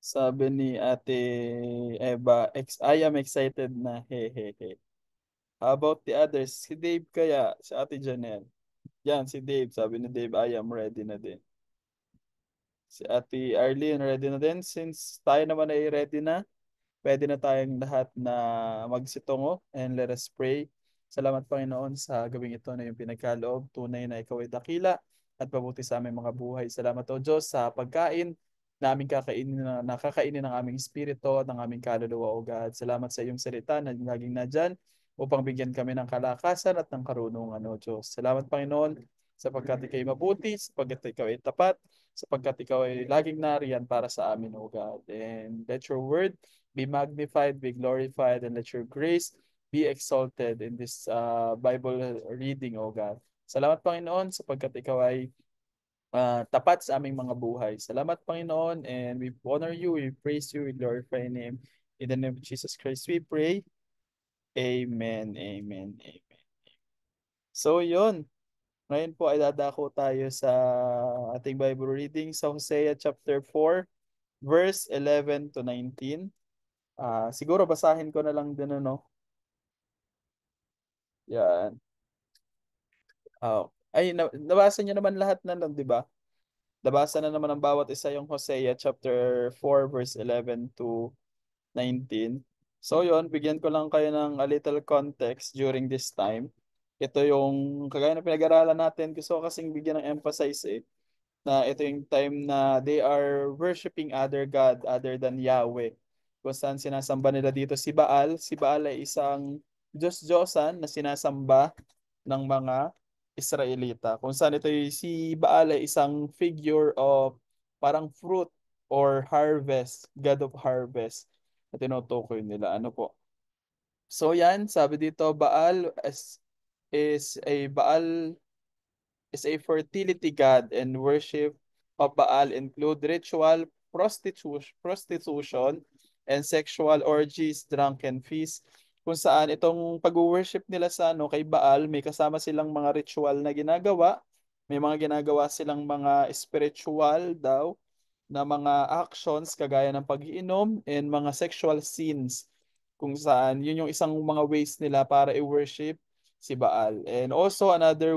Sabi ni Ate Eva, I am excited na. He, he, he. How about the others? Si Dave kaya, si Ate Janelle. Yan, si Dave. Sabi ni Dave, I am ready na din. Si Ate Arlene, ready na din. Since tayo naman ay ready na, pwede na tayong lahat na magsitungo and let us pray. Salamat Panginoon sa gabing ito na yung pinagkaloob. Tunay na ikaw ay dakila at pabuti sa aming mga buhay. Salamat o Diyos sa pagkain na aming kakainin na nakakainin ng aming espiritu at ng aming kaluluwa o God. Salamat sa iyong salita na laging nandyan upang bigyan kami ng kalakasan at ng karunungan o Diyos. Salamat Panginoon sapagkat ikaw ay mabuti, sapagkat ikaw ay tapat, sapagkat ikaw ay laging nariyan para sa amin o God. And let your word be magnified, be glorified, and let your grace be exalted in this Bible reading, O God. Salamat, Panginoon, sapagkat ikaw ay tapat sa aming mga buhay. Salamat, Panginoon, and we honor you, we praise you, we glorify your name. In the name of Jesus Christ, we pray. Amen, amen, amen. So, yun. Ngayon po ay dadako tayo sa ating Bible reading sa Hosea chapter 4, verse 11 to 19. Siguro basahin ko na lang din ano. Yan. Nabasa niyo naman lahat na lang, di ba? Nabasa na naman ang bawat isa yung Hosea chapter 4 verse 11 to 19. So yon, bigyan ko lang kayo ng a little context during this time. Ito yung kagaya na pinag-aralan natin. Gusto ko kasing bigyan ng emphasis na ito yung time na they are worshiping other God other than Yahweh. Kung saan sinasamba nila dito si Baal. Si Baal ay isang Diyos-Diyosan na sinasamba ng mga Israelita. Kung saan ito si Baal ay isang figure of parang fruit or harvest, God of harvest na tinutukoy nila. Ano po? So yan, sabi dito, Baal is a fertility god and worship of Baal include ritual prostitution and sexual orgies, drunken feasts, kung saan itong pag-worship nila sa kay Baal, may kasama silang mga ritual na ginagawa, may mga ginagawa silang mga spiritual daw na mga actions kagaya ng pag-iinom and mga sexual scenes kung saan yun yung isang mga ways nila para i-worship si Baal. And also another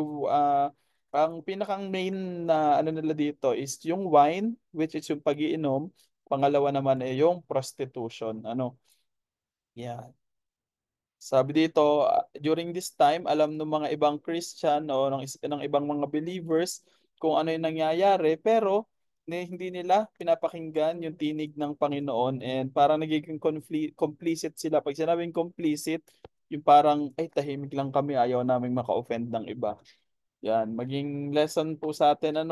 ang pinakang main na ano nila dito is yung wine, which is yung pag-iinom. Pangalawa naman ay yung prostitution. Ano? Yeah. Sabi dito, during this time, alam ng mga ibang Christian o ng ibang mga believers kung ano yung nangyayari, pero hindi nila pinapakinggan yung tinig ng Panginoon and parang nagiging complicit sila. Pag sinabing complicit, yung parang, ay tahimik lang kami, ayaw namin maka-offend ng iba. Yan, maging lesson po sa atin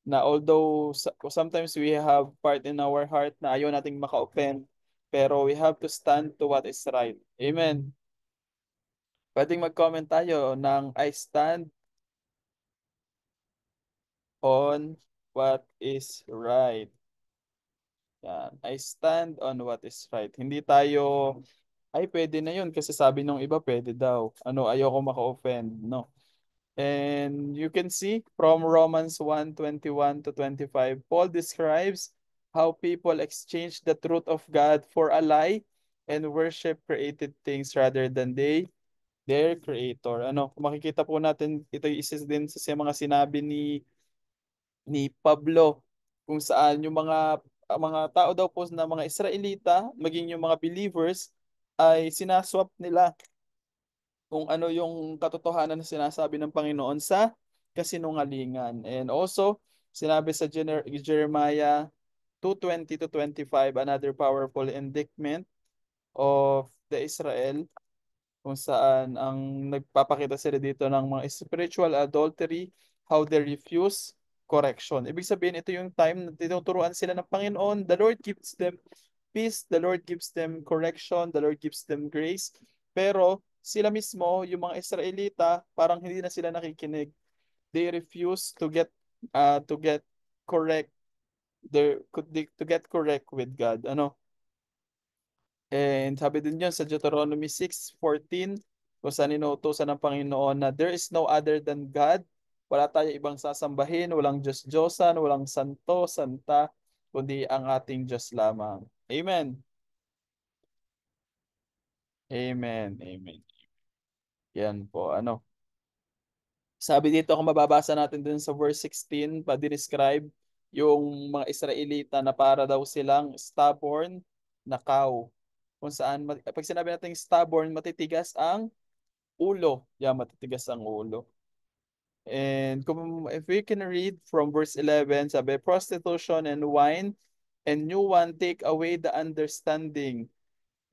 na although sometimes we have part in our heart na ayaw nating maka-offend, pero we have to stand to what is right. Amen. Pwedeng mag-comment tayo ng I stand on what is right. Yan. I stand on what is right. Hindi tayo, ay pwede na yun kasi sabi nung iba pwede daw. Ayoko maka-offend. No. And you can see from Romans 1:21 to 25, Paul describes how people exchange the truth of God for a lie and worship created things rather than their creator. Kung makikita po natin, ito yung isa din sa mga sinabi ni Pablo kung saan yung mga tao daw po na mga Israelita, maging yung mga believers ay sinaswap nila kung ano yung katotohanan na sinasabi ng Panginoon sa kasinungalingan. And also, sinabi sa Jeremiah 2:20 to 25, another powerful indictment of the Israel, kung saan ang nagpapakita sila dito ng mga spiritual adultery, how they refuse correction. Ibig sabihin, ito yung time na tinuturuan sila ng Panginoon. The Lord gives them peace, the Lord gives them correction, the Lord gives them grace. Pero sila mismo, yung mga Israelita, parang hindi na sila nakikinig. They refuse to get correct to get correct with God. And sabi din yun sa Deuteronomy 6:14, kung saan inuutosan ng Panginoon na there is no other than God. Wala tayo ibang sasambahin, walang Diyos-Diyosan, walang santo, santa, kundi ang ating Diyos lamang. Amen. Amen. Amen. Yan po. Ano? Sabi dito kung mababasa natin dun sa verse 16, pa-describe yung mga Israelita na para daw silang stubborn na cow. Kung saan, pag sinabi natin stubborn, matitigas ang ulo. Yeah, matitigas ang ulo. And kung, if we can read from verse 11, sabi, prostitution and wine and new one take away the understanding.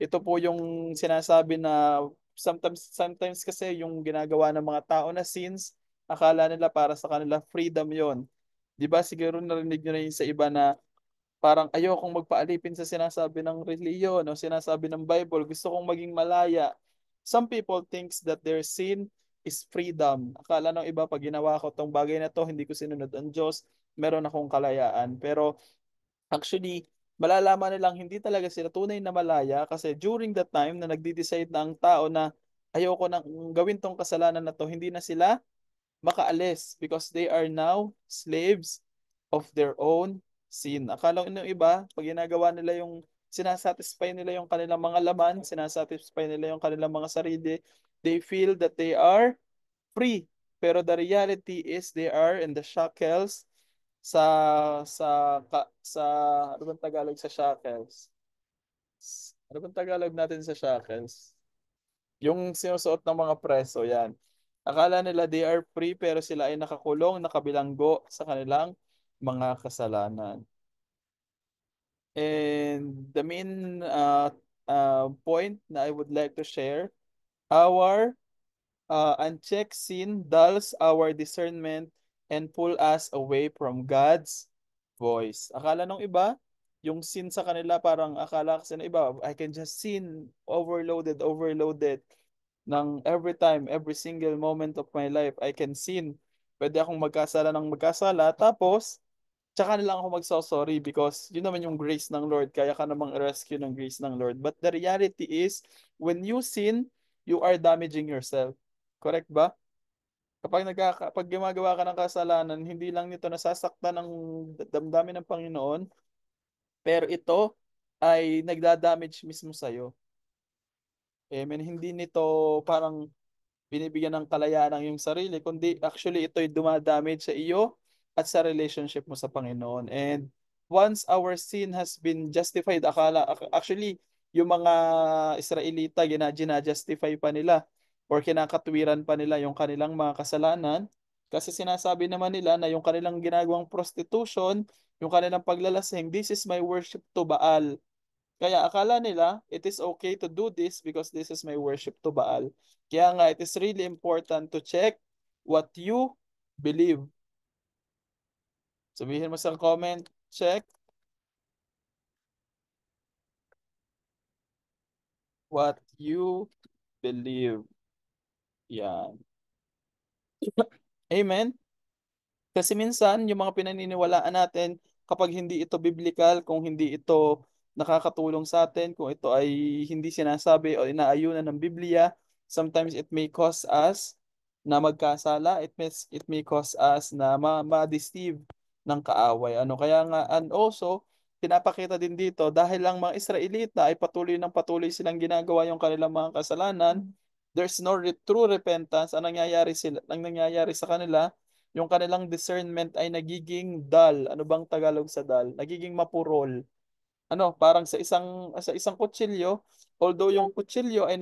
Ito po yung sinasabi na sometimes kasi yung ginagawa ng mga tao na sins, akala nila para sa kanila freedom yon. 'Di ba siguro narinig nyo na yun sa iba na parang ayokong magpaalipin sa sinasabi ng reliyon o sinasabi ng Bible, gusto kong maging malaya. Some people thinks that their sin is freedom. Akala ng iba pag ginawa ko tong bagay na to, hindi ko sinunod ang Diyos, meron akong kalayaan. Pero actually, malalaman nilang hindi talaga sila tunay na malaya kasi during the time na nagde-decide na ang tao na ayoko nang gawin tong kasalanan na to, hindi na sila makaalis because they are now slaves of their own sin. Akala ng iba, pag ginagawa nila yung sinasatisfy nila yung kanilang mga laman, sinasatisfy nila yung kanilang mga sarili, they feel that they are free. Pero the reality is they are in the shackles sa sa ano bang Tagalog sa shackles? Ano bang Tagalog natin sa shackles? Yung sinusuot ng mga preso, yan. Akala nila they are free pero sila ay nakakulong, nakabilanggo sa kanilang mga kasalanan. And the main point na I would like to share, our unchecked sin dulls our discernment and pull us away from God's voice. Akala nung iba, yung sin sa kanila parang akala kasi ng iba, I can just sin overloaded ng every time, every single moment of my life, I can sin. Pwede akong magkasala ng magkasala, tapos, tsaka na lang ako magsasorry because yun naman yung grace ng Lord, kaya ka namang rescue ng grace ng Lord. But the reality is, when you sin, you are damaging yourself. Correct ba? Pag gumagawa ka ng kasalanan, hindi lang nito nasasaktan ng damdamin ng Panginoon, pero ito ay nagda-damage mismo sa'yo. Amen. Hindi nito parang binibigyan ng kalayaan ang iyong sarili, kundi actually ito'y dumadamage sa iyo at sa relationship mo sa Panginoon. And once our sin has been justified, actually, yung mga Israelita, gina-justify pa nila or kinakatwiran pa nila yung kanilang mga kasalanan kasi sinasabi naman nila na yung kanilang ginagawang prostitution, yung kanilang paglalasing, this is my worship to Baal. Kaya akala nila, it is okay to do this because this is my worship to Baal. Kaya nga, it is really important to check what you believe. Sabihin mo sa comment, check what you believe. Yan. Amen. Kasi minsan, yung mga pinaniniwalaan natin, kapag hindi ito biblical, kung hindi ito nakakatulong sa atin, kung ito ay hindi sinasabi o inaayunan ng Biblia, sometimes it may cause us na magkasala, it may cause us na ma-deceive ng kaaway. Ano kaya nga, and also, pinapakita din dito, dahil lang mga Israelita ay patuloy silang ginagawa yung kanilang mga kasalanan, there's no true repentance, ang nangyayari sa kanila, yung kanilang discernment ay nagiging dull. Ano bang Tagalog sa dull? Nagiging mapurol. Ano, parang sa isang kutsilyo, although yung kutsilyo ay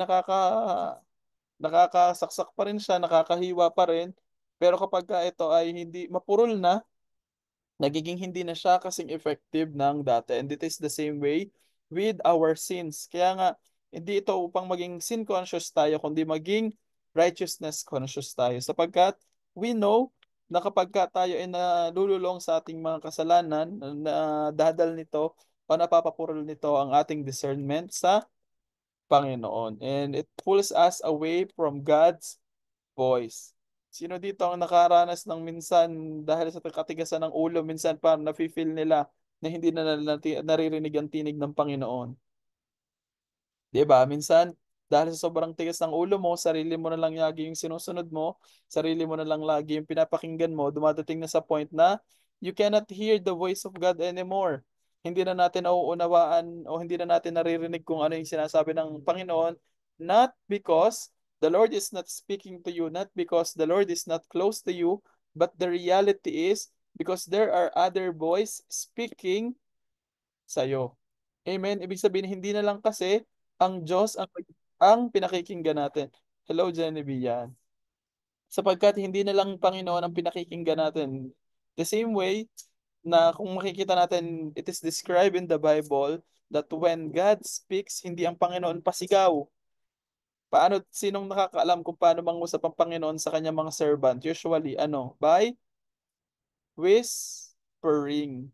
nakakasaksak pa rin siya, nakakahiwa pa rin, pero kapag ka ito ay hindi mapurol na, nagiging hindi na siya kasing effective ng dati. And it is the same way with our sins. Kaya nga, hindi ito upang maging sin conscious tayo, kundi maging righteousness conscious tayo. Sapagkat we know na kapag ka tayo ay nalululong sa ating mga kasalanan, na dadal nito o napapapurol nito ang ating discernment sa Panginoon. And it pulls us away from God's voice. Sino dito ang nakaranas ng minsan dahil sa katigasan ng ulo, minsan parang nafe-feel nila na hindi na naririnig ang tinig ng Panginoon. 'Di ba? Minsan, dahil sa sobrang tigas ng ulo mo, sarili mo na lang lagi yung sinusunod mo, sarili mo na lang lagi yung pinapakinggan mo, dumadating na sa point na you cannot hear the voice of God anymore. hindi na natin nauunawaan o hindi na natin naririnig kung ano yung sinasabi ng Panginoon, not because the Lord is not speaking to you, not because the Lord is not close to you, but the reality is because there are other voice speaking sa'yo. Amen. Ibig sabihin, hindi na lang kasi ang Diyos ang pinakikinggan natin. Hello, Genevieve. Sapagkat hindi na lang Panginoon ang pinakikinggan natin. The same way na kung makikita natin, it is described in the Bible that when God speaks, hindi ang Panginoon pasigaw. Sinong nakakaalam kung paano mangusap ang Panginoon sa kanyang mga servant? Usually, by whispering.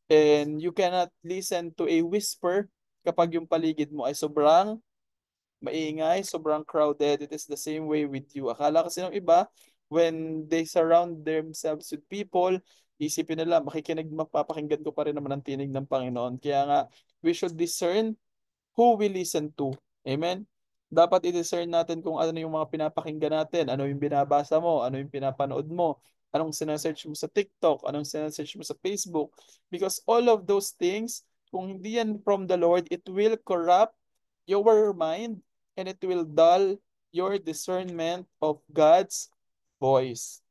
And you cannot listen to a whisper kapag yung paligid mo ay sobrang maingay, sobrang crowded. It is the same way with you. Akala kasi ng iba, when they surround themselves with people, isipin nila, mapapakinggan ko pa rin naman ang tinig ng Panginoon. Kaya nga, we should discern who we listen to. Amen? Dapat i-discern natin kung ano yung mga pinapakinggan natin, ano yung binabasa mo, ano yung pinapanood mo, anong sinesearch mo sa TikTok, anong sinesearch mo sa Facebook. Because all of those things, kung hindi yan from the Lord, it will corrupt your mind and it will dull your discernment of God's voice.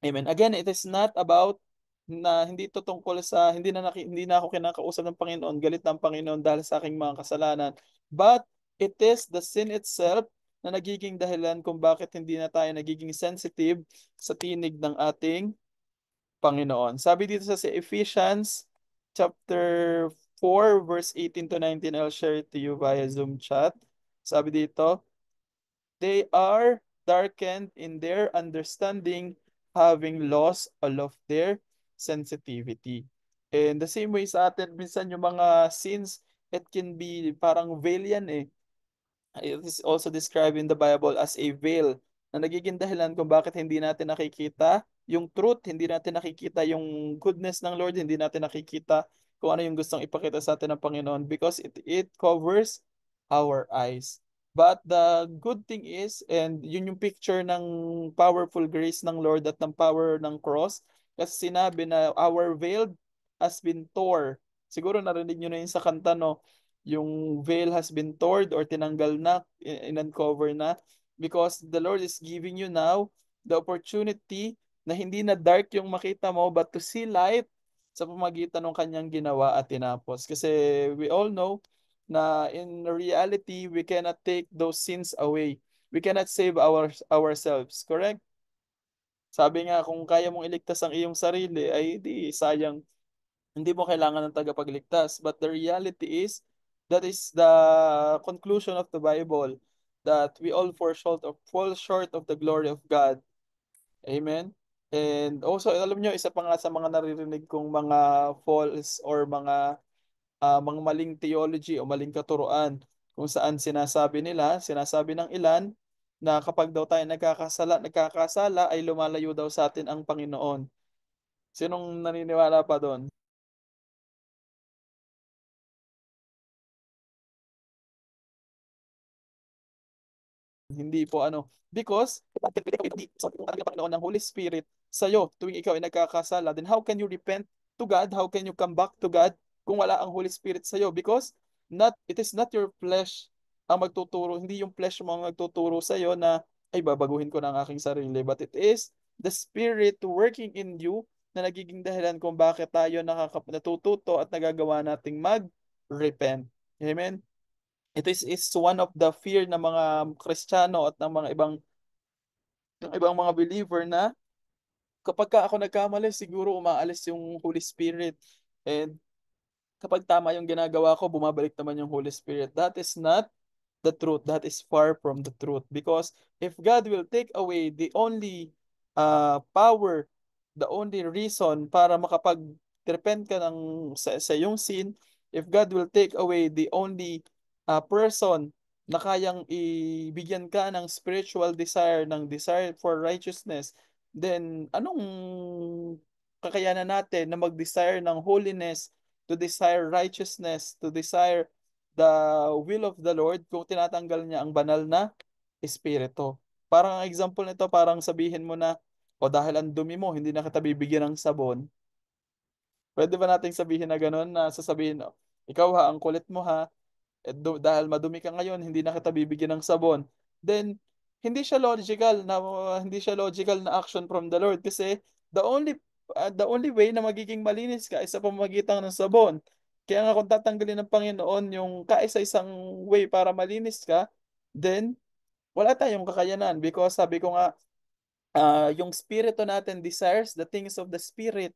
Amen. Again, it is not about na hindi to tungkol sa hindi na ako kinakausap ng Panginoon, galit ng Panginoon dahil sa aking mga kasalanan. But it is the sin itself na nagiging dahilan kung bakit hindi na tayo nagiging sensitive sa tinig ng ating Panginoon. Sabi dito sa Ephesians chapter 4 verse 18 to 19, I'll share it to you via Zoom chat. Sabi dito, they are darkened in their understanding, having lost all of their sensitivity. And the same way sa atin, minsan yung mga sins, it can be parang veil yan eh. It is also described in the Bible as a veil na nagiging dahilan kung bakit hindi natin nakikita yung truth, hindi natin nakikita yung goodness ng Lord, hindi natin nakikita kung ano yung gustong ipakita sa atin ng Panginoon because it covers our eyes. But the good thing is, and yun yung picture ng powerful grace ng Lord at ng power ng cross, kasi sinabi na our veil has been torn. Siguro narinig nyo na yun sa kanta, no? Yung veil has been torn or tinanggal na, in-uncover na, because the Lord is giving you now the opportunity na hindi na dark yung makita mo, but to see light sa pamagitan ng kanyang ginawa at tinapos. Kasi we all know na in reality, we cannot take those sins away. We cannot save ourselves, correct? Sabi nga, kung kaya mong iligtas ang iyong sarili, ay di sayang, hindi mo kailangan ng tagapagligtas. But the reality is, that is the conclusion of the Bible, that we all fall short of the glory of God. Amen? And also, alam nyo, isa pa nga sa mga naririnig kong mga false or mga maling theology o maling katuruan, kung saan sinasabi ng ilan, na kapag daw tayo nagkakasala ay lumalayo daw sa atin ang Panginoon. Sinong naniniwala pa doon? Hindi po because sa Panginoon ng Holy Spirit sa'yo tuwing ikaw ay nagkakasala, then how can you repent to God? How can you come back to God kung wala ang Holy Spirit sa'yo? Because it is not your flesh ang magtuturo, hindi yung flesh mo ang magtuturo sa'yo na ay babaguhin ko na ang aking sarili, but it is the Spirit working in you na nagiging dahilan kung bakit tayo natututo at nagagawa nating mag-repent. Amen? Is one of the fear ng mga Kristiyano at ng ibang mga believer na kapag ka ako nagkamali, siguro umaalis yung Holy Spirit. And kapag tama yung ginagawa ko, bumabalik naman yung Holy Spirit. That is not the truth. That is far from the truth. Because if God will take away the only power, the only reason para makapag-repent ka sa iyong sin, if God will take away the only person na kayang ibigyan ka ng spiritual desire, ng desire for righteousness, then anong kakayanan natin na mag-desire ng holiness, to desire righteousness, to desire the will of the Lord kung tinatanggal niya ang banal na espiritu. Parang ang example nito, parang sabihin mo na, o dahil ang dumi mo, hindi na kita bibigyan ng sabon. Pwede ba nating sabihin na gano'n na sasabihin, ikaw ha, ang kulit mo ha, dahil madumi ka ngayon, hindi na kita bibigyan ng sabon. Then, hindi siya logical na action from the Lord kasi the only way na magiging malinis ka ay sa pamamagitan ng sabon. Kaya nga kung tatanggalin ng Panginoon yung kaisa-isang way para malinis ka, then wala tayong kakayanan because sabi ko nga, yung spirito natin desires the things of the spirit.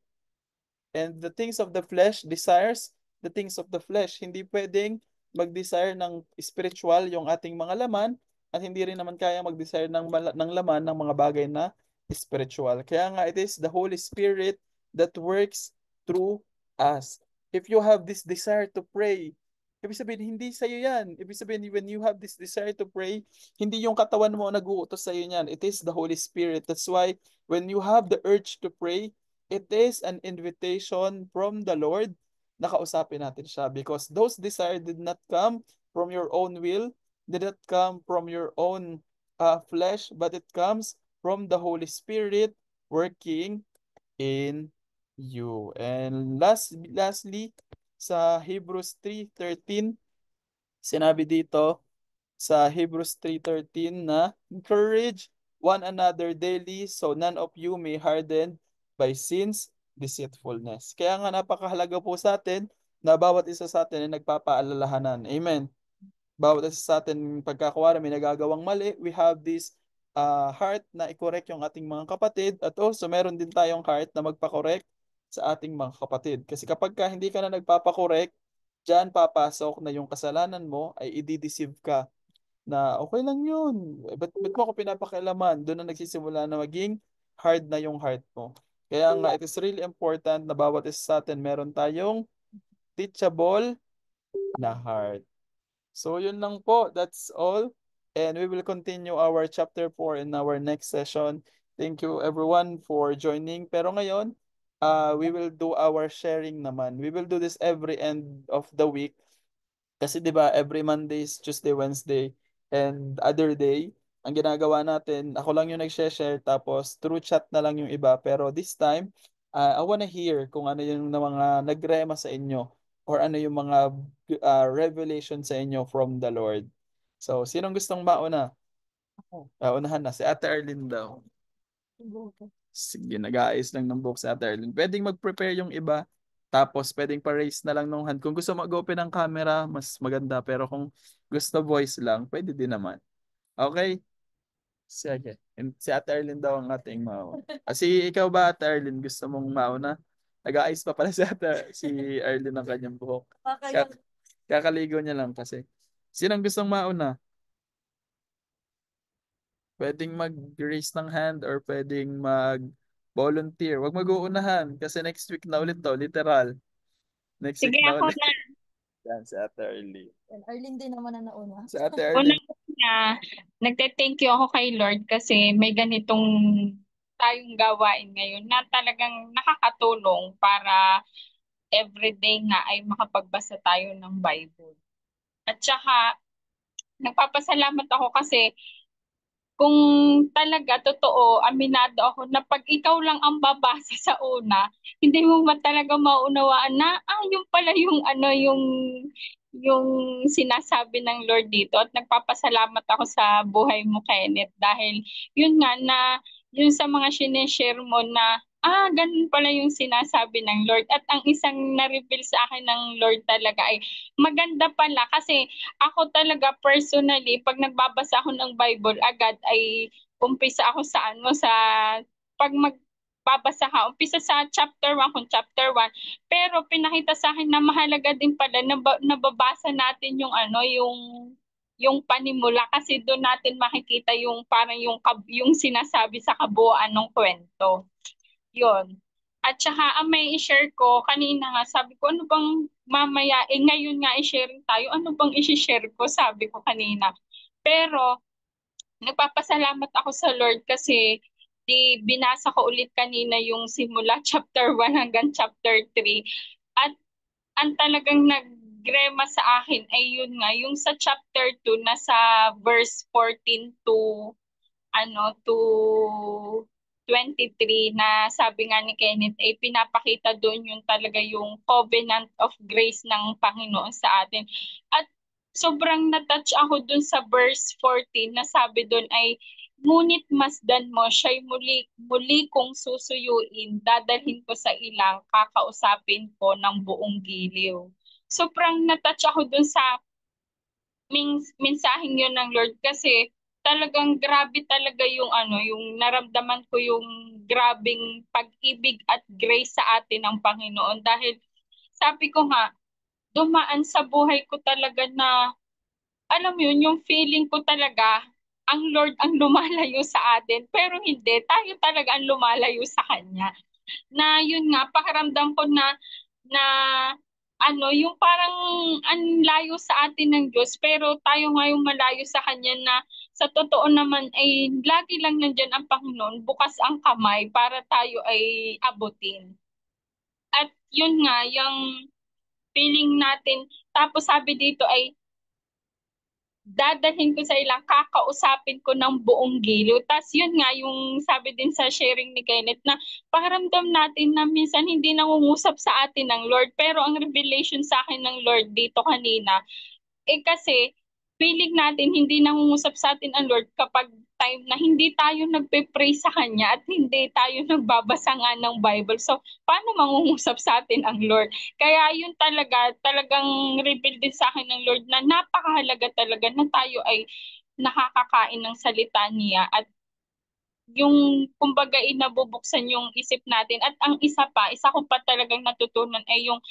And the things of the flesh desires the things of the flesh. Hindi pwedeng mag-desire ng spiritual yung ating mga laman at hindi rin naman kaya mag-desire ng laman ng mga bagay na spiritual. Kaya nga it is the Holy Spirit that works through us. If you have this desire to pray, ibig sabihin hindi sa'yo yan. Ibig sabihin when you have this desire to pray, hindi yung katawan mo nag-uutos sa'yo yan. It is the Holy Spirit. That's why when you have the urge to pray, it is an invitation from the Lord na kausapin natin siya because those desires did not come from your own will, did not come from your own flesh, but it comes from the Holy Spirit working in you. And lastly, sa Hebrews 3:13, sinabi dito, sa Hebrews 3:13 na encourage one another daily so none of you may harden by sin's deceitfulness. Kaya nga napakahalaga po sa atin na bawat isa sa atin ay nagpapaalalahanan. Amen. Bawat isa sa atin pagkakuwari may nagagawang mali, we have this heart na i-correct yung ating mga kapatid at also meron din tayong heart na magpa-correct sa ating mga kapatid. Kasi kapag hindi ka na nagpapa-correct, diyan papasok na yung kasalanan mo ay i-deceive ka na okay lang yun. Ba't mo ako pinapakialaman? Doon na nagsisimula na maging hard na yung heart mo. Kaya nga, it is really important na bawat isa sa atin meron tayong teachable na heart. So, yun lang po. That's all. And we will continue our chapter 4 in our next session. Thank you everyone for joining. Pero ngayon, we will do our sharing naman. We will do this every end of the week. Kasi 'di ba every Mondays, Tuesday, Wednesday, and other day, ang ginagawa natin, ako lang yung nag-share tapos through chat na lang yung iba. Pero this time, I wanna hear kung ano yung na mga nagrema sa inyo or ano yung mga revelation sa inyo from the Lord. So, sinong gustong mauna? Unahan na si Ate Arlene daw. Sige, nag-aayos lang ng book sa Ate Arlene. Pwedeng mag-prepare yung iba. Tapos, pwedeng pa-raise na lang nung hand. Kung gusto mag-open ng camera, mas maganda. Pero kung gusto voice lang, pwede din naman. Okay? Sige. And si Ate Arlene daw ang ating mauna. Si ikaw ba, Ate Arlene, gusto mong mauna? Nag-aayos pa pala si Arlene ng kanyang buhok. Ka- kakaligo niya lang kasi. Sinong gustong mauna? Pwedeng mag-raise ng hand or pwedeng mag-volunteer. Huwag mag-uunahan kasi next week na ulit to, literal. Next week Sige, na ako ulit. na. Yan, si Ate Arlie. Arlene din naman na nauna. Si Ate Arlie. Una, nagte-thank you ako kay Lord kasi may ganitong tayong gawain ngayon na talagang nakakatulong para everyday nga ay makapagbasa tayo ng Bible. At saka, nagpapasalamat ako kasi kung talaga totoo, aminado ako na pag ikaw lang ang babasa sa una, hindi mo man talaga maunawaan na yung pala yung yung sinasabi ng Lord dito at nagpapasalamat ako sa buhay mo, Kenneth, dahil yun nga na yun sa mga sineshare mo na ganun pala yung sinasabi ng Lord at ang isang na-reveal sa akin ng Lord talaga ay maganda pala kasi ako talaga personally, pag nagbabasa ako ng Bible, agad ay umpisa ako sa pag magbabasa ka, umpisa sa chapter 1 kung chapter 1. Pero pinakita sa akin na mahalaga din pala na nababasa natin yung panimula kasi doon natin makikita yung parang yung sinasabi sa kabuuan ng kwento. Yun. At saka ang may i-share ko, kanina nga sabi ko, ano bang mamaya, ngayon nga i-sharing tayo, ano bang i-share ko, sabi ko kanina. Pero, nagpapasalamat ako sa Lord kasi binasa ko ulit kanina yung simula chapter 1 hanggang chapter 3. At ang talagang nagrema sa akin ay yun nga, yung sa chapter 2, nasa verse 14 to 23 na sabi nga ni Kenneth ay pinapakita doon yung talaga yung covenant of grace ng Panginoon sa atin. At sobrang natouch ako doon sa verse 14 na sabi doon ay ngunit masdan mo siya'y muli kong susuyuin, dadalhin ko sa ilang, kakausapin ko ng buong giliw. Sobrang natouch ako doon sa mensaheng yun ng Lord kasi talagang grabe talaga yung yung naramdaman ko yung grabing pag-ibig at grace sa atin ng Panginoon dahil sabi ko nga dumaan sa buhay ko talaga na alam mo yun yung feeling ko talaga ang Lord ang lumalayo sa atin pero hindi tayo talaga ang lumalayo sa kanya na yun nga pakiramdam ko na yung parang ang layo sa atin ng Diyos pero tayo nga yung malayo sa Kanya na sa totoo naman ay lagi lang nandyan ang Panginoon, bukas ang kamay para tayo ay abutin. At yun nga, yung feeling natin, tapos sabi dito ay dadalhin ko sa ilang, kakausapin ko ng buong giliw. Tas yun nga, yung sabi din sa sharing ni Kenneth na pakiramdam natin na minsan hindi nangungusap sa atin ng Lord. Pero ang revelation sa akin ng Lord dito kanina, kasi feeling natin hindi nangungusap sa atin ang Lord kapag time na hindi tayo nagpe-pray sa Kanya at hindi tayo nagbabasa nga ng Bible. So, paano mangungusap sa atin ang Lord? Kaya yun talagang reveal din sa akin ng Lord na napakahalaga talaga na tayo ay nakakakain ng salita niya at yung kumbaga nabubuksan yung isip natin. At ang isa ko pa talagang natutunan ay yung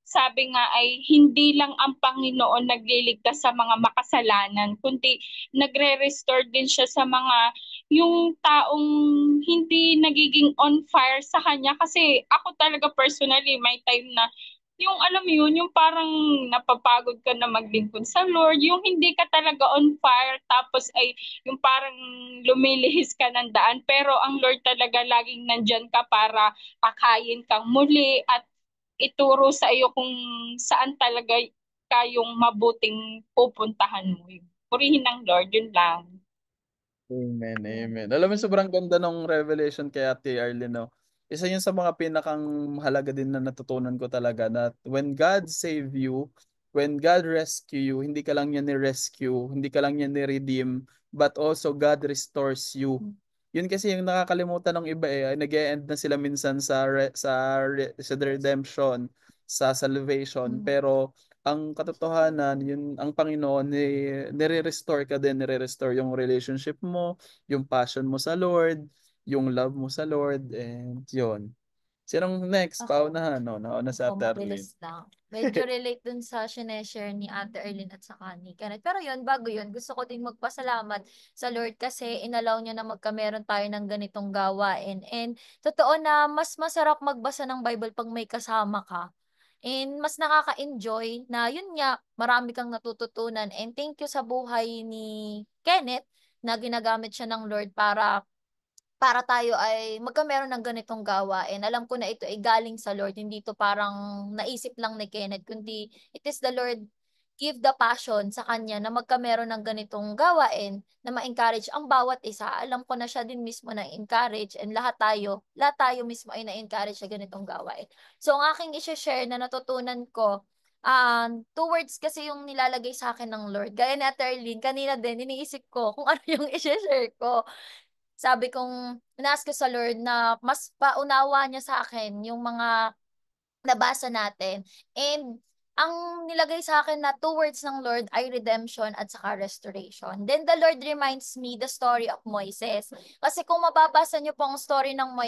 sabi nga ay hindi lang ang Panginoon nagliligtas sa mga makasalanan, kundi nagre-restore din siya sa mga yung taong hindi nagiging on fire sa kanya. Kasi ako talaga personally, may time na yung alam mo yun, yung parang napapagod ka na maglingkod sa Lord, yung hindi ka talaga on fire, tapos ay yung parang lumilihis ka ng daan, pero ang Lord talaga laging nandyan ka para pakayin kang muli at ituro sa iyo kung saan talaga kayong mabuting pupuntahan mo. Purihin ng Lord, yun lang. Amen, amen. Alam mo, sobrang ganda ng revelation kay Ate Arlene, no? Isa yun sa mga pinakang mahalaga din na natutunan ko talaga na when God save you, when God rescue you, hindi ka lang niya ni-rescue, hindi ka lang niya ni-redeem, but also God restores you. Yun kasi yung nakakalimutan ng iba nag-e-end na sila minsan sa redemption, sa salvation, pero ang katotohanan, yun, ang Panginoon, nire-restore ka din, nire-restore yung relationship mo, yung passion mo sa Lord, yung love mo sa Lord, and yun. Sinong next? Ako. Paunahan, no? Nauna sa Ate Arlene. Mabilis lang. Medyo relate dun sa sineshare ni Ate Erlyn at saka ni Kenneth. Pero yun, bago yun, gusto ko din magpasalamat sa Lord kasi inalaw niya na magkameron tayo ng ganitong gawain. And totoo na mas masarap magbasa ng Bible pag may kasama ka. And mas nakaka-enjoy na yun nga, marami kang natututunan. And thank you sa buhay ni Kenneth na ginagamit siya ng Lord para tayo ay magkameron ng ganitong gawain. Alam ko na ito ay galing sa Lord, hindi ito parang naisip lang ni Kenneth, kundi it is the Lord give the passion sa kanya na magkameron ng ganitong gawain na ma-encourage ang bawat isa. Alam ko na siya din mismo na-encourage and lahat tayo mismo ay na-encourage sa ganitong gawain. So, ang aking i-share na natutunan ko, two words kasi yung nilalagay sa akin ng Lord. Gaya ni Ate Arlene, kanina din, iniisip ko kung ano yung i-share ko. Sabi kong, inask ko sa Lord na mas paunawa niya sa akin yung mga nabasa natin. And ang nilagay sa akin na two words ng Lord ay redemption at saka restoration. Then the Lord reminds me the story of Moises. Kasi kung mababasa niyo po ang story ng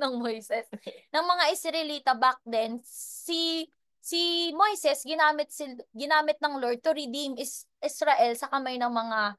ng mga Israelita back then, si Moises ginamit ng Lord to redeem Israel sa kamay ng mga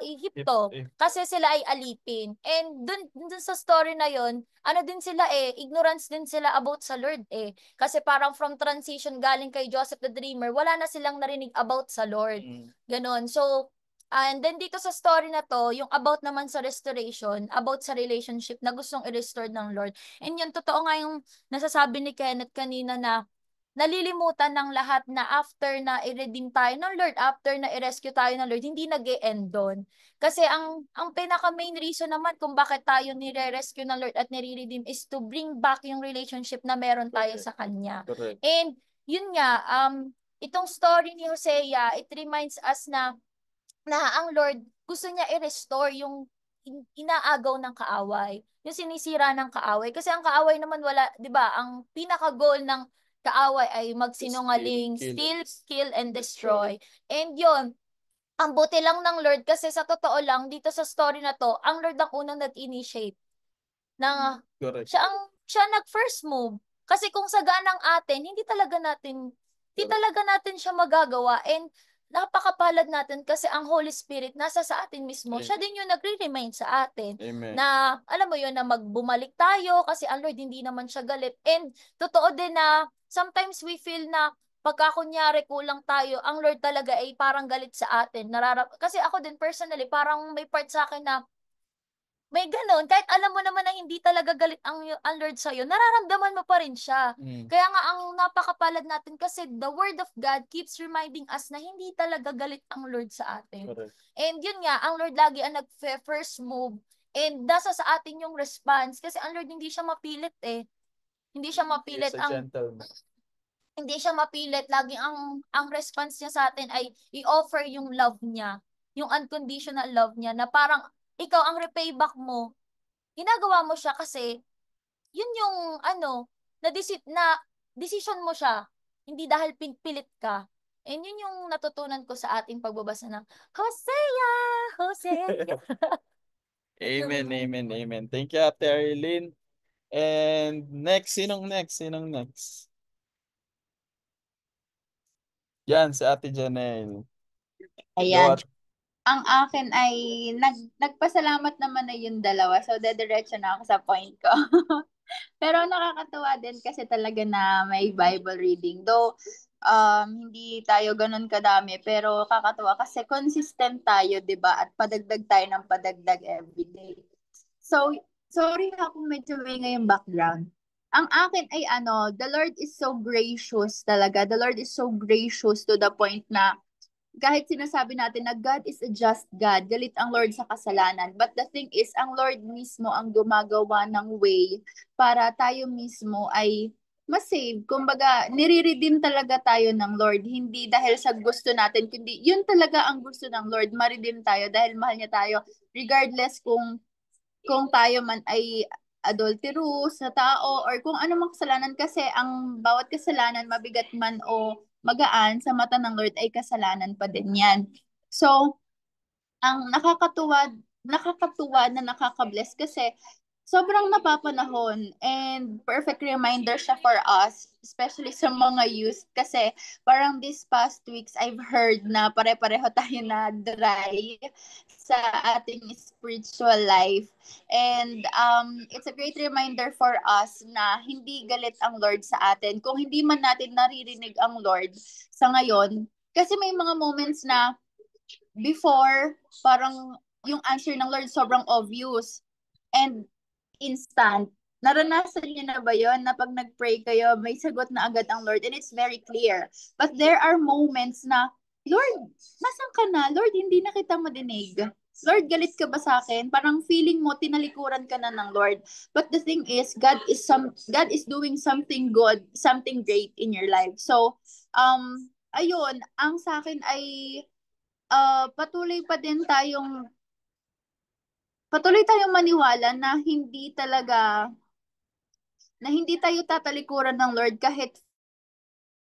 Ehipto kasi sila ay alipin. And dun sa story na yon, ano din sila ignorance din sila about sa Lord Kasi parang from transition galing kay Joseph the Dreamer, wala na silang narinig about sa Lord. Ganon. So, and then dito sa story na to, yung about naman sa restoration, about sa relationship na gustong i-restore ng Lord. And yun, totoo nga yung nasasabi ni Kenneth kanina na nalilimutan ng lahat na after na i-redeem tayo ng Lord, after na i-rescue tayo ng Lord, hindi nag-e-end doon. Kasi ang pinaka main reason naman kung bakit tayo nire-rescue ng Lord at nire-redeem is to bring back yung relationship na meron tayo sa Kanya. Correct. And yun nga, itong story ni Hosea, it reminds us na ang Lord gusto niya i-restore yung inaagaw ng kaaway, yung sinisira ng kaaway. Kasi ang kaaway naman wala, 'di ba? Ang pinaka-goal ng kaaway ay magsinungaling, steal, kill, and destroy. And yun, ang buti lang ng Lord kasi sa totoo lang, dito sa story na to, ang Lord ang unang nag-initiate na Correct. siya nag-first move. Kasi kung sa ganang atin, hindi talaga natin siya magagawa. And napakapalad natin kasi ang Holy Spirit nasa sa atin mismo. Amen. Siya din yung nagre-remind sa atin Amen. na, alam mo yun, na magbumalik tayo kasi ang Lord hindi naman siya galit. And totoo din na sometimes we feel na pagka kunyari kulang tayo, ang Lord talaga ay parang galit sa atin. Kasi ako din personally, parang may part sa akin na may gano'n, kahit alam mo naman na hindi talaga galit ang Lord sa'yo, nararamdaman mo pa rin siya. Kaya nga ang napakapalad natin kasi the Word of God keeps reminding us na hindi talaga galit ang Lord sa atin. Correct. And yun nga, ang Lord lagi ang nag-first move and nasa sa atin yung response kasi ang Lord hindi siya mapilit eh. Hindi siya He mapilit. is a gentleman. Hindi siya mapilit. Laging ang response niya sa atin ay i-offer yung love niya. Yung unconditional love niya na parang ikaw ang repayback mo, ginagawa mo siya kasi yun yung na decision mo siya. Hindi dahil pilit ka. And yun yung natutunan ko sa ating pagbabasa ng Hosea, Hosea. Amen, amen, amen. Thank you, Ate Arlene. And next, sinong next? Sinong next? Yan, si Ate Janelle. Ayan. Go, Ang akin ay nagpasalamat naman na yung dalawa. So, dediretso na ako sa point ko. Pero nakakatuwa din kasi talaga na may Bible reading. Though, hindi tayo ganun kadami. Pero kakatuwa kasi consistent tayo, di ba? At padagdag tayo ng padagdag everyday. So, sorry ha kung medyo may ngayong background. Ang akin ay the Lord is so gracious talaga. The Lord is so gracious to the point na kahit sinasabi natin na God is a just God, galit ang Lord sa kasalanan. But the thing is, ang Lord mismo ang gumagawa ng way para tayo mismo ay masave. Kumbaga, nire-redeem talaga tayo ng Lord. Hindi dahil sa gusto natin, kundi yun talaga ang gusto ng Lord, ma-redeem tayo dahil mahal niya tayo. Regardless kung tayo man ay adulterous sa tao or kung ano mang kasalanan kasi ang bawat kasalanan mabigat man o magaan sa mata ng Lord ay kasalanan pa din yan. So, ang nakakatuwa na nakaka-bless kasi sobrang napapanahon and perfect reminder siya for us, especially sa mga youth kasi parang these past weeks I've heard na pare-pareho tayo na dry sa ating spiritual life. And it's a great reminder for us na hindi galit ang Lord sa atin. Kung hindi man natin naririnig ang Lord sa ngayon, kasi may mga moments na before, parang yung answer ng Lord sobrang obvious and instant. Naranasan niyo na ba yon na pag nag-pray kayo, may sagot na agad ang Lord and it's very clear. But there are moments na, Lord, nasan ka na? Lord, hindi na kita madinig. Lord, galit ka ba sa akin? Parang feeling mo, tinalikuran ka na ng Lord. But the thing is, God is doing something good, something great in your life. So, ayun, ang sa akin ay patuloy tayong maniwala na hindi tayo tatalikuran ng Lord kahit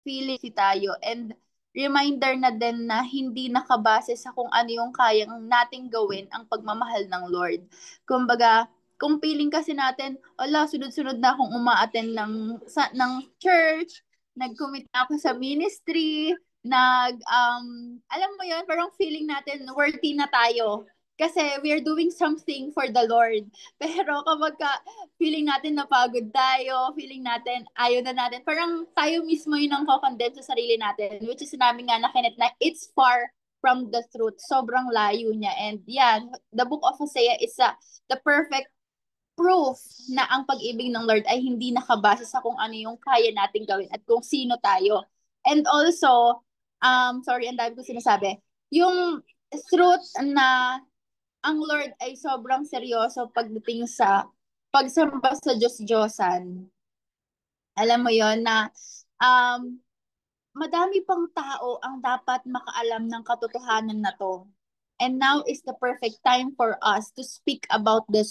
feeling tayo, and reminder na din na hindi nakabase sa kung ano yung kayang nating gawin ang pagmamahal ng Lord. Kumbaga, kung feeling kasi natin, sunod-sunod na akong umaattend ng church, nag-commit na ako sa ministry, alam mo yun, parang feeling natin worthy na tayo. Kasi we are doing something for the Lord. Pero kapag feeling natin napagod tayo, feeling natin ayaw na natin, parang tayo mismo yung nang kokondem sa sarili natin, which is sinabi nga na Kenneth na it's far from the truth. Sobrang layo niya. And yeah, the book of Hosea is the perfect proof na ang pag-ibig ng Lord ay hindi nakabase sa kung ano yung kaya nating gawin at kung sino tayo. And also, sorry, ang dami ko sinasabi, yung truth na ang Lord ay sobrang seryoso pagdating sa pagsamba sa Diyos-Diyosan. Alam mo yon na um, madami pang tao ang dapat makaalam ng katotohanan na to. And now is the perfect time for us to speak about the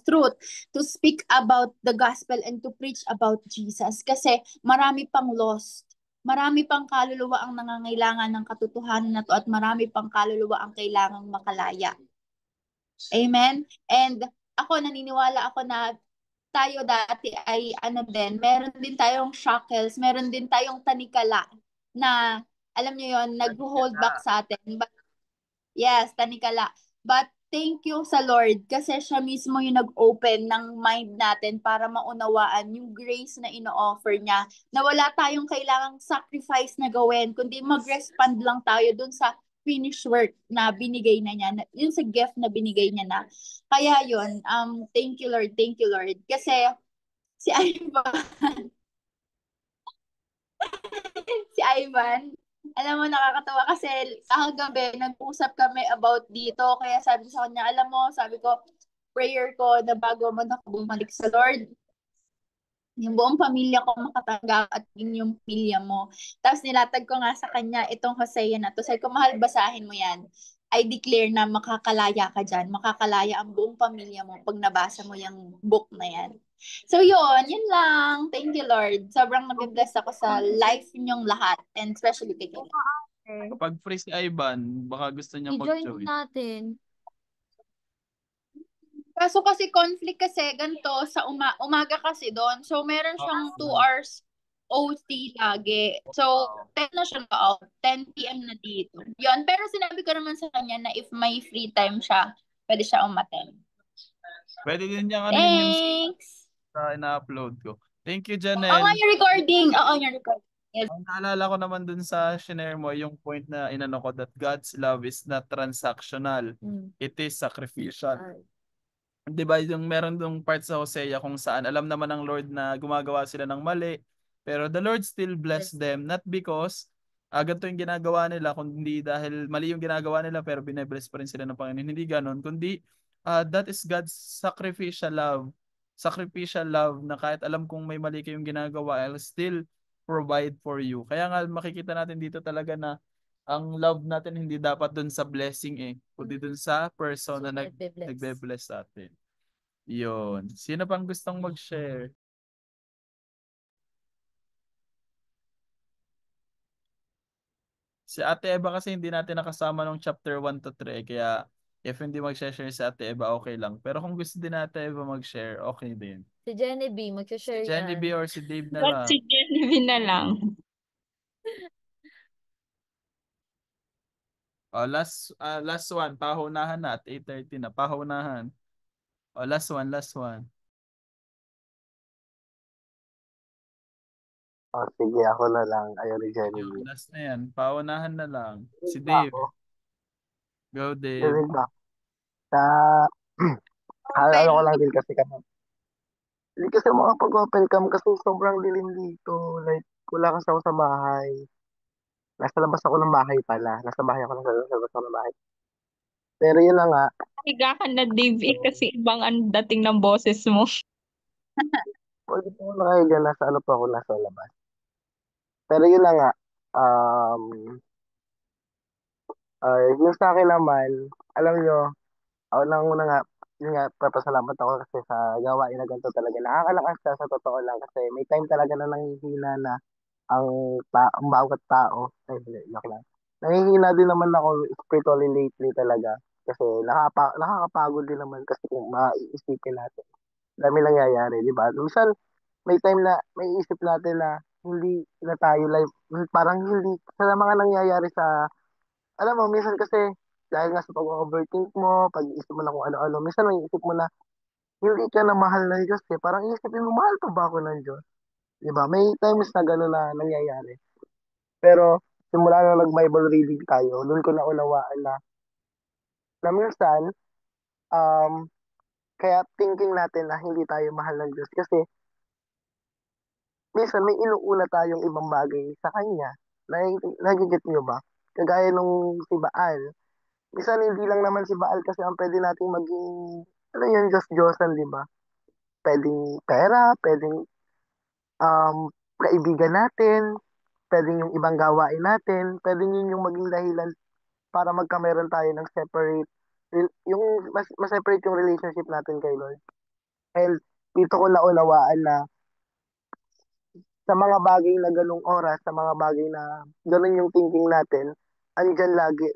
truth, to speak about the gospel and to preach about Jesus. Kasi marami pang lost. Marami pang kaluluwa ang nangangailangan ng katotohanan na to at marami pang kaluluwa ang kailangang makalaya. Amen? And ako, naniniwala ako na tayo dati ay ano din, meron din tayong shackles, meron din tayong tanikala na alam niyo yon, nag-hold back sa atin. But yes, tanikala. But thank you sa Lord kasi siya mismo yung nag-open ng mind natin para maunawaan yung grace na ino-offer niya. Na wala tayong kailangang sacrifice na gawin, kundi mag-respond lang tayo dun sa finished work na binigay na niya, yun sa gift na binigay niya na. Kaya yun, thank you Lord, thank you Lord. Kasi si Ivan, si Ivan, alam mo, nakakatawa kasi kagabi, nag-usap kami about dito. Kaya sabi sa kanya, alam mo, sabi ko, prayer ko na bago mo na bumalik sa Lord, yung buong pamilya ko makatanggap at yung pamilya mo. Tapos nilatag ko nga sa kanya itong Hosea na to. Sabi ko, mahal, basahin mo yan. I declare na makakalaya ka dyan. Makakalaya ang buong pamilya mo pag nabasa mo yung book na yan. So yun lang. Thank you, Lord. Sobrang nabibless ako sa life ninyong lahat. And especially kay Kayla. Kapag free si Ivan, baka gusto niya I-join mag-join. natin. Kaso kasi conflict kasi ganito sa umaga kasi doon. So meron siyang 2 hours OT lagi. So 10 na siya out. 10 p.m. na dito. Yun. Pero sinabi ko naman sa kanya na if may free time siya, pwede siya umattend. Pwede din niyang ano yun yung Thanks! sa ina-upload ko. Thank you, Oo nga Janelle. yung recording. Oo, yung recording. Yes. Ang naalala ko naman dun sa shinare mo, yung point na inano ko that God's love is not transactional. It is sacrificial. 'Di ba yung meron dong part sa Hosea kung saan alam naman ng Lord na gumagawa sila ng mali, pero the Lord still bless them not because ganito yung ginagawa nila kundi dahil mali yung ginagawa nila pero bine-bless pa rin sila ng Panginoon. Hindi ganon, kundi that is God's sacrificial love. Sacrificial love na kahit alam kong may mali kayong ginagawa, I'll still provide for you. Kaya nga makikita natin dito talaga na ang love natin hindi dapat dun sa blessing kundi dun sa person na nagbe-bless sa atin. Yun. Sino pang gustong mag-share? Si Ate Eva kasi hindi natin nakasama nung chapter 1 to 3 kaya if hindi mag-share si Ate Eva okay lang. Pero kung gusto din Ate Eva mag-share, okay din. Si Jenny B, mag-share Si Jenny B yan. or si Dave na Ba't lang. si Genevieve na lang? Last one, pahunahan na at 8:30 na. Pahunahan. Last one. Sige, ako na lang. Ayaw ni Yung Genevieve. last na yan. Paunahan na lang. Si Ba Dave. ako? Go Dave. Genevieve ba? Sa, ano ko lang din kasi kami. Hindi kasi makapag-open cam kasi sobrang dilim dito. Like, wala kasi ako sa bahay. Nasa labas ako ng bahay pala. Nasa bahay ako, nasa labas ako ng bahay. Pero yun na nga. Higa ka na, Dave, kasi ibang ang dating ng boses mo. Pwede po ako nakahiga. Nasa ano pa ako, nasa labas. Pero yun na nga. Um, yung sa akin naman, alam nyo, ako nang una nga, yun nga, papasalamat ako kasi sa gawain na ganito talaga. Nakakalakas siya sa totoo lang kasi may time talaga na nanghihina na ang bawat tao. Ay, hindi, joke lang. Nanghihina din naman ako spiritually lately talaga. Kasi nakakapagod din naman kasi kung maiisipin natin. Dami nangyayari, di ba? Minsan, may time na may isip natin na hindi na tayo live, parang hindi, sa mga nangyayari sa, alam mo, minsan kasi, dahil nga sa pag-overthink mo, pag-iisip mo na kung ano-ano, minsan may isip mo na, hindi ka na mahal ng Diyos eh. Parang isipin mo, mahal pa ba ako ng Diyos? Di ba? May times na gano'n na nangyayari. Pero, simula na nag-Bible reading tayo, doon ko naunawaan na minsan, um, kaya thinking natin na hindi tayo mahal ng Diyos kasi minsan may inuuna tayong ibang bagay sa Kanya. Nagigit niyo ba? Kagaya nung si Baal. Minsan hindi lang naman si Baal kasi ang pwede nating maging, ano yun, Diyos-Diyosan, di ba? Pwedeng pera, pwedeng kaibigan natin, pwedeng yung ibang gawain natin, pwedeng yun yung maging dahilan para magkameron tayo ng separate, yung mas separate yung relationship natin kay Lord. And dito ko naunawaan na sa mga bagay na ganung oras, sa mga bagay na ganun yung thinking natin, andyan lagi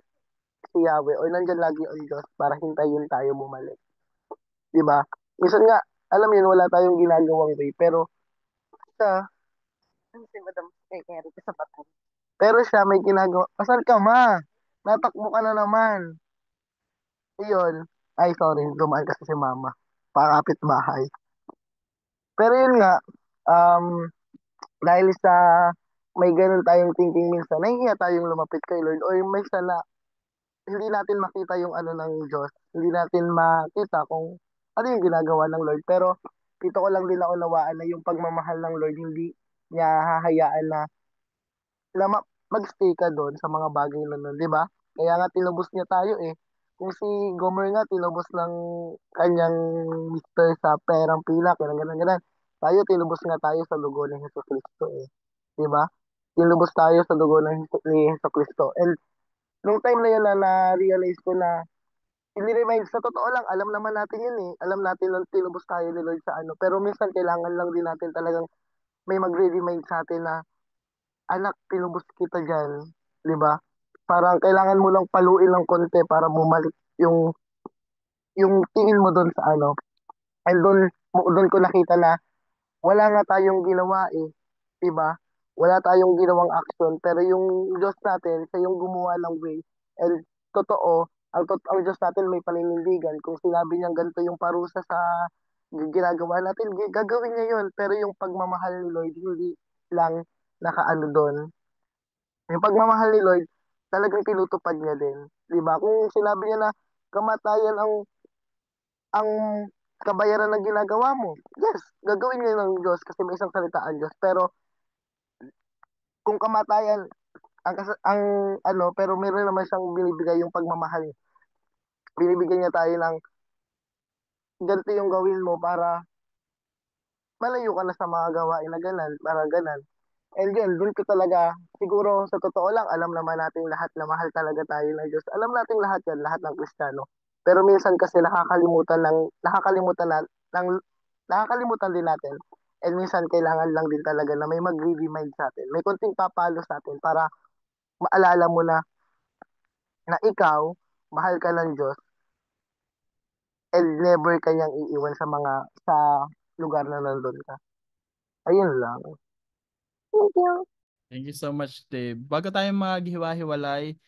si Yahweh or nandyan lagi ang Diyos para hintayin tayo bumalik. Di ba? Minsan nga, alam yun, wala tayong ginagawang way, pero siya, ano si Madam Eric sa bata? Pero siya may ginagawa, pasal ka ma, natakbo ka na naman. Iyon, ay sorry, dumaan kasi si mama, pakapit bahay. Pero yun nga, um, dahil sa may ganun tayong thinking minsan, nahihiya tayong lumapit kay Lord or minsan na hindi natin makita yung ano ng Diyos, hindi natin makita kung ano yung ginagawa ng Lord. Pero dito ko lang din naunawaan na yung pagmamahal ng Lord, hindi niya hahayaan na magstay ka doon sa mga bagay na nun, di ba? Kaya nga tinubos niya tayo eh. Kung si Gomer nga tinubos ng kanyang mister sa perang pila, kaya ganun ganun. Tayo tinubos nga tayo sa dugo ng Hesus Kristo eh. Di ba? Tinubos tayo sa dugo ni Hesus Kristo. And nung time na yun na na-realize ko na ini-remind, sa totoo lang, alam naman natin yun eh. Alam natin na tinubos tayo ni Lord sa ano. Pero minsan kailangan lang din natin talagang may magre-remind sa atin na anak, tinubos kita dyan, di ba? Parang kailangan mo lang paluin ng konti para bumalik yung tingin mo doon sa ano. And doon ko nakita na wala nga tayong ginawa eh, di ba? Wala tayong ginawang action, pero yung Diyos natin, siya yung gumawa ng way. And totoo, ang Diyos natin may paninindigan. Kung sinabi niya ganito yung parusa sa ginagawa natin, gagawin niya yun. Pero yung pagmamahal ni Lord, hindi lang nakaano doon. Yung pagmamahal ni Lord, talagang tinutupad niya din. 'Di ba? Kung sinabi niya na kamatayan ang kabayaran ng ginagawa mo, yes, gagawin niya ng Diyos kasi may isang salita ang Diyos. Pero kung kamatayan ang ano, pero meron naman siyang binibigay yung pagmamahal. Binibigyan niya tayo ng ganito yung gawin mo para malayo ka na sa mga gawain na ganan, para ganan. And yun, dun ko talaga, siguro sa totoo lang, alam naman natin lahat na mahal talaga tayo ng Diyos. Alam natin lahat yan, lahat ng Kristiyano. Pero minsan kasi nakakalimutan din natin. And minsan kailangan lang din talaga na may magre-remind sa atin. May konting papalo sa atin para maalala mo na ikaw, mahal ka ng Diyos and never kanyang iiwan sa lugar na nandun ka. Ayun lang. Thank you. Thank you so much, Dave. Bago tayo maghiwa-hiwalay,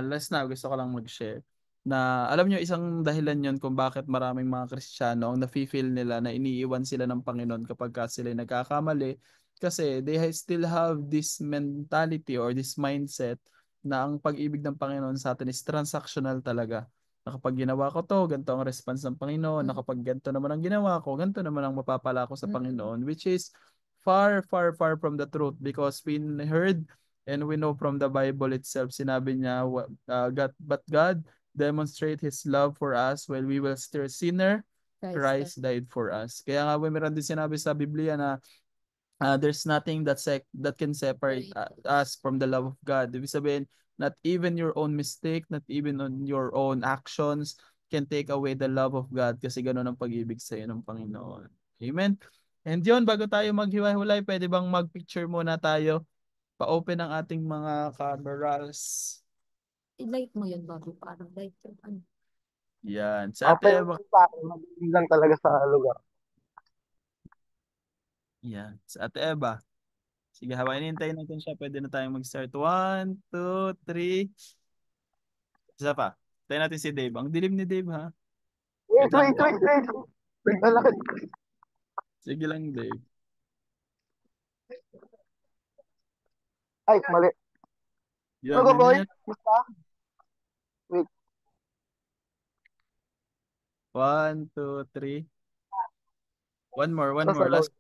last na, gusto ko lang mag-share na alam nyo, isang dahilan yon kung bakit maraming mga Kristiyano ang nafe-feel nila na iniiwan sila ng Panginoon kapag sila nagkakamali kasi they still have this mentality or this mindset na ang pag-ibig ng Panginoon sa atin is transactional talaga. Na kapag ginawa ko to, ganito ang response ng Panginoon. Na kapag ganito naman ang ginawa ko, ganito naman ang mapapala ko sa Panginoon, which is far, far, far from the truth because we heard and we know from the Bible itself, sinabi niya, but God demonstrate His love for us while we were still sinner, Christ died for us. Kaya nga, meron din sinabi sa Biblia na there's nothing that can separate us from the love of God. Ibig sabihin, not even your own mistake, not even on your own actions can take away the love of God kasi ganun ang pag-ibig sa iyo ng Panginoon. Amen? And yun, bago tayo maghiwa-hiwalay, pwede bang mag-picture muna tayo? Pa-open ang ating mga cameras. I-light mo yun, bago parang light yung ano. Yan. Sa Open ate, naman sa akin, mabilis lang talaga sa lugar. yan. Sa ate Eva. Sige, habang hintayin natin siya, pwede na tayong mag-start. 1, 2, 3. Isa pa. Tayo natin si Dave. Ang dilim ni Dave, ha? Wait, Wait lang wait, po. wait, wait. Naglalakad. Sige lang, Dave. Ay, mali. Ano Yan, ka, yan, boy? yan. Basta? Wait. 1, 2, 3. One more, one more. Sasagot. Last.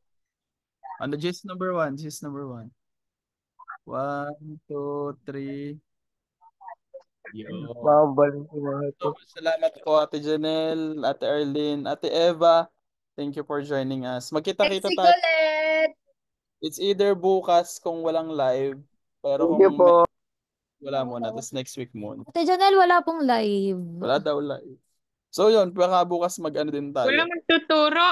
Ano, G's number 1. G's number 1. 1, 2, 3. Yun. Babalik ko mga ito. So, salamat po Ate Janelle, Ate Arlene, Ate Eva. Thank you for joining us. Next Magkita-kita week tayo. ulit! It's either bukas kung walang live, pero Thank you kung may po. wala muna, tapos next week muna. Ate Janelle, wala pong live. Wala daw live. So yun, baka bukas mag-ano din Wala tayo. magtuturo.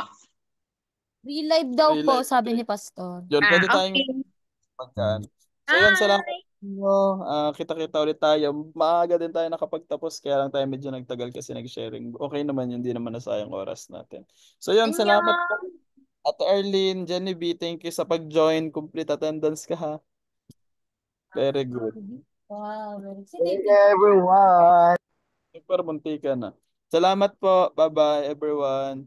Re-live daw Free po, live. sabi ni Pastor. Yun, pwede tayong Okay. magkaan. So yun, salamat Bye! nyo. Kita-kita ulit tayo. Maaga din tayo nakapagtapos, kaya lang tayo medyo nagtagal kasi nag-sharing. Okay naman yun, hindi naman nasayang oras natin. So yun, salamat po. Annyeong! Ate Arlene, Jenny B, thank you sa pag-join. Complete attendance ka ha. Very good. Wow, very Thank you, everyone. Super munti ka na. Salamat po. Bye-bye everyone.